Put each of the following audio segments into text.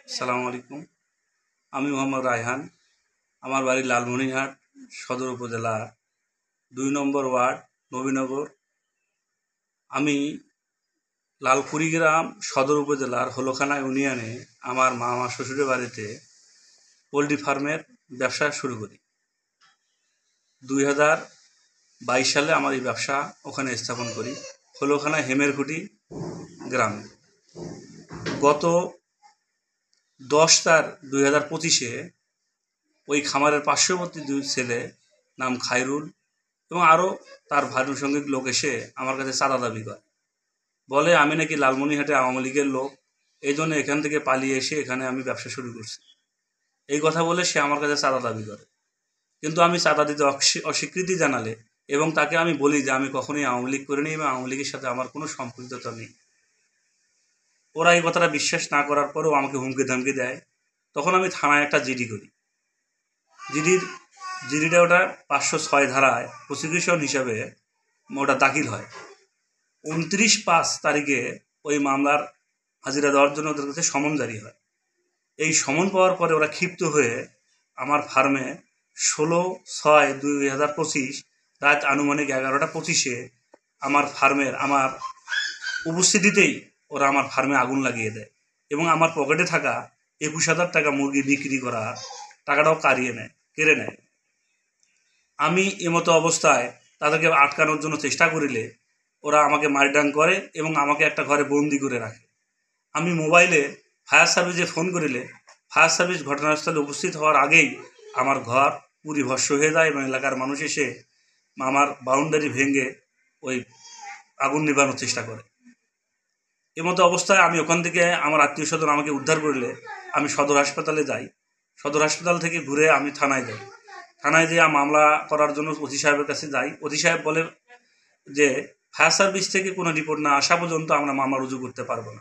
আসসালামু আলাইকুম। আমি মোহাম্মদ রায়হান। আমার বাড়ি লালমনিরহাট সদর উপজেলা ২ নম্বর ওয়ার্ড নবীনগর। আমি লালকুড়িগ্রাম সদর উপজেলার হলখানা ইউনিয়নে আমার মামা শ্বশুরের বাড়িতে পোলট্রি ফার্মের ব্যবসা শুরু করি। ২০২২ সালে আমার এই ব্যবসা ওখানে স্থাপন করি, হলখানা হেমেরকুটি গ্রামে। গত ১০/৪/২০২৫-এ ওই খামারের পার্শ্ববর্তী ২ ছেলে নাম খায়রুল এবং আরও তার ভানুষঙ্গিক লোক এসে আমার কাছে চাঁদা দাবি করে, বলে আমি নাকি লালমনিরহাটে আওয়ামী লীগের লোক, এই জন্য এখান থেকে পালিয়ে এসে এখানে আমি ব্যবসা শুরু করছি। এই কথা বলে সে আমার কাছে চাঁদা দাবি করে, কিন্তু আমি চাঁদা দিতে অস্বীকৃতি জানালে এবং তাকে আমি বলি যে আমি কখনোই আওয়ামী লীগ করিনি এবং আওয়ামী লীগের সাথে আমার কোনো সম্পৃক্ততা নেই। ওরা এই কথাটা বিশ্বাস না করার পরেও আমাকে হুমকি ধামকি দেয়। তখন আমি থানায় একটা জিডি করি। জিডিটা ওটা ৫০৬ ধারায় প্রসিকিউশন হিসাবে ওটা দাখিল হয়। ২৯/৫ তারিখে ওই মামলার হাজিরা দেওয়ার জন্য ওদের কাছে সমন জারি হয়। এই সমন পাওয়ার পরে ওরা ক্ষিপ্ত হয়ে আমার ফার্মে ১৬/৬/২০২৫ রাত আনুমানিক ১১টা ২৫-এ আমার উপস্থিতিতেই ওরা আমার ফার্মে আগুন লাগিয়ে দেয় এবং আমার পকেটে থাকা ২১,০০০ টাকা মুরগি বিক্রি করা টাকাটাও কেড়ে নেয়। আমি এমতো অবস্থায় তাদেরকে আটকানোর জন্য চেষ্টা করিলে ওরা আমাকে মারধর করে এবং আমাকে একটা ঘরে বন্দি করে রাখে। আমি মোবাইলে ফায়ার সার্ভিসে ফোন করিলে ফায়ার সার্ভিস ঘটনাস্থলে উপস্থিত হওয়ার আগেই আমার ঘর পুরি ভস্ম হয়ে যায় এবং এলাকার মানুষ এসে আমার বাউন্ডারি ভেঙে ওই আগুন নিভানোর চেষ্টা করে। এমতো অবস্থায় আমি ওখান থেকে আমার আত্মীয় স্বজন আমাকে উদ্ধার করলে আমি সদর হাসপাতালে যাই। সদর হাসপাতাল থেকে ঘুরে আমি থানায় যাই। থানায় যেয়ে মামলা করার জন্য ওসি সাহেবের কাছে যাই। ওসি সাহেব বলে যে ফায়ার সার্ভিস থেকে কোনো রিপোর্ট না আসা পর্যন্ত আমরা মামলা রুজু করতে পারবো না।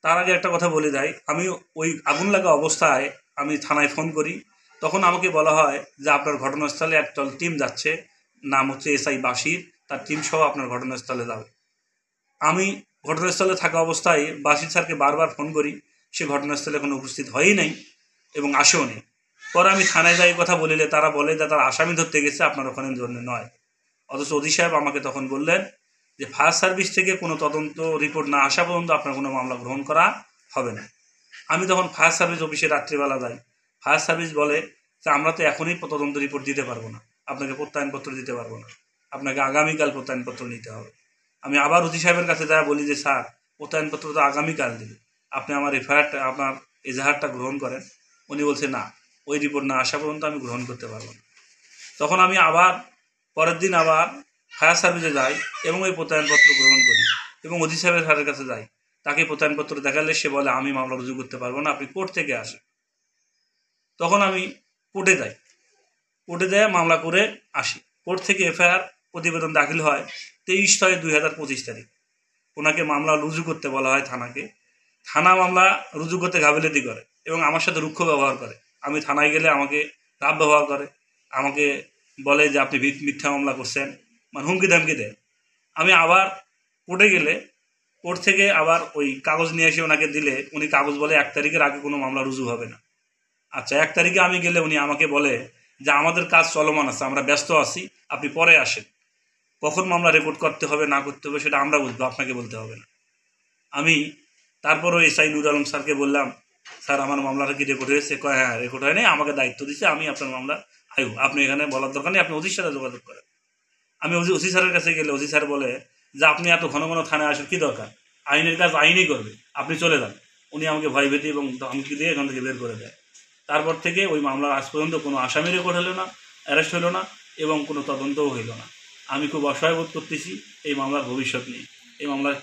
তার আগে একটা কথা বলে যাই, আমি ওই আগুন লাগা অবস্থায় আমি থানায় ফোন করি। তখন আমাকে বলা হয় যে আপনার ঘটনাস্থলে একটা টিম যাচ্ছে, নাম হচ্ছে এসআই বাশির, তার টিম সহ আপনার ঘটনাস্থলে যাবে। আমি ঘটনাস্থলে থাকা অবস্থায় বাশির স্যারকে বারবার ফোন করি, সে ঘটনাস্থলে কোনো উপস্থিত হয়ই নাই এবং আসেও নেই। পরে আমি থানায় যাই কথা বলিলে তারা বলে যে তারা আসামি ধরতে গেছে, আপনার ওখানে জন্য নয়। অথচ ওসি সাহেব আমাকে তখন বললেন যে ফায়ার সার্ভিস থেকে কোনো তদন্ত রিপোর্ট না আসা পর্যন্ত আপনার কোনো মামলা গ্রহণ করা হবে না। আমি তখন ফায়ার সার্ভিস অফিসে রাত্রিবেলা যাই। ফায়ার সার্ভিস বলে যে আমরা তো এখনই তদন্ত রিপোর্ট দিতে পারবো না, আপনাকে প্রত্যয়নপত্র দিতে পারবো না, আপনাকে আগামীকাল প্রত্যয়নপত্র নিতে হবে। আমি আবার ওসি সাহেবের কাছে যা বলি যে স্যার প্রত্যয়নপত্র তো আগামীকাল দেবে, আপনি আমার আপনার এজাহারটা গ্রহণ করেন। উনি বলছে না, ওই রিপোর্ট না আসা পর্যন্ত আমি গ্রহণ করতে পারবো না। তখন আমি আবার পরের দিন আবার ফায়ার সার্ভিসে যাই এবং ওই প্রত্যয়নপত্র গ্রহণ করি এবং ওসি সাহেবের কাছে যাই। তাকে প্রত্যয়নপত্র দেখালে সে বলে আমি মামলা রুজু করতে পারবো না, আপনি কোর্ট থেকে আসেন। তখন আমি কোর্টে যাই, কোর্টে যেয়ে মামলা করে আসি। কোর্ট থেকে এফআইআর প্রতিবেদন দাখিল হয় ২৩/৬/২০২৫ তারিখ। ওনাকে মামলা রুজু করতে বলা হয় থানাকে। থানা মামলা রুজু করতে গাফিলতি করে এবং আমার সাথে রুক্ষ ব্যবহার করে। আমি থানায় গেলে আমাকে রাফ ব্যবহার করে, আমাকে বলে যে আপনি মিথ্যা মামলা করছেন, মানে হুমকি ধামকি দেয়। আমি আবার কোর্টে গেলে কোর্ট থেকে আবার ওই কাগজ নিয়ে এসে ওনাকে দিলে উনি কাগজ বলে ১ তারিখের আগে কোনো মামলা রুজু হবে না। আচ্ছা, ১ তারিখে আমি গেলে উনি আমাকে বলে যে আমাদের কাজ চলমান আছে, আমরা ব্যস্ত আছি, আপনি পরে আসেন, কখন মামলা রেকর্ড করতে হবে না করতে হবে সেটা আমরা বুঝবো, আপনাকে বলতে হবে না। আমি তারপরও এসআই নুর আলম স্যারকে বললাম, স্যার আমার মামলাটা কি রেকর্ড হয়েছে? কয় হ্যাঁ রেকর্ড হয়নি, আমাকে দায়িত্ব দিচ্ছে, আমি আপনার মামলা আপনি এখানে বলার দরকার নেই, আপনি ওসির সাথে যোগাযোগ করেন। আমি ওসি স্যারের কাছে গেলে ওসি স্যার বলে যে আপনি এত ঘন ঘন থানায় আসার কী দরকার, আইনের কাজ আইনই করবে, আপনি চলে যান। উনি আমাকে ভয় ভীতি এবং ধমকি দিয়ে এখান থেকে বের করে দেয়। তারপর থেকে ওই মামলার আজ পর্যন্ত কোনো আসামি রেকর্ড হলো না, অ্যারেস্ট হলো না এবং কোনো তদন্তও হইল না। আমি খুব অসহায় বোধ করতেছি এই মামলার ভবিষ্যৎ নেই। এই মামলার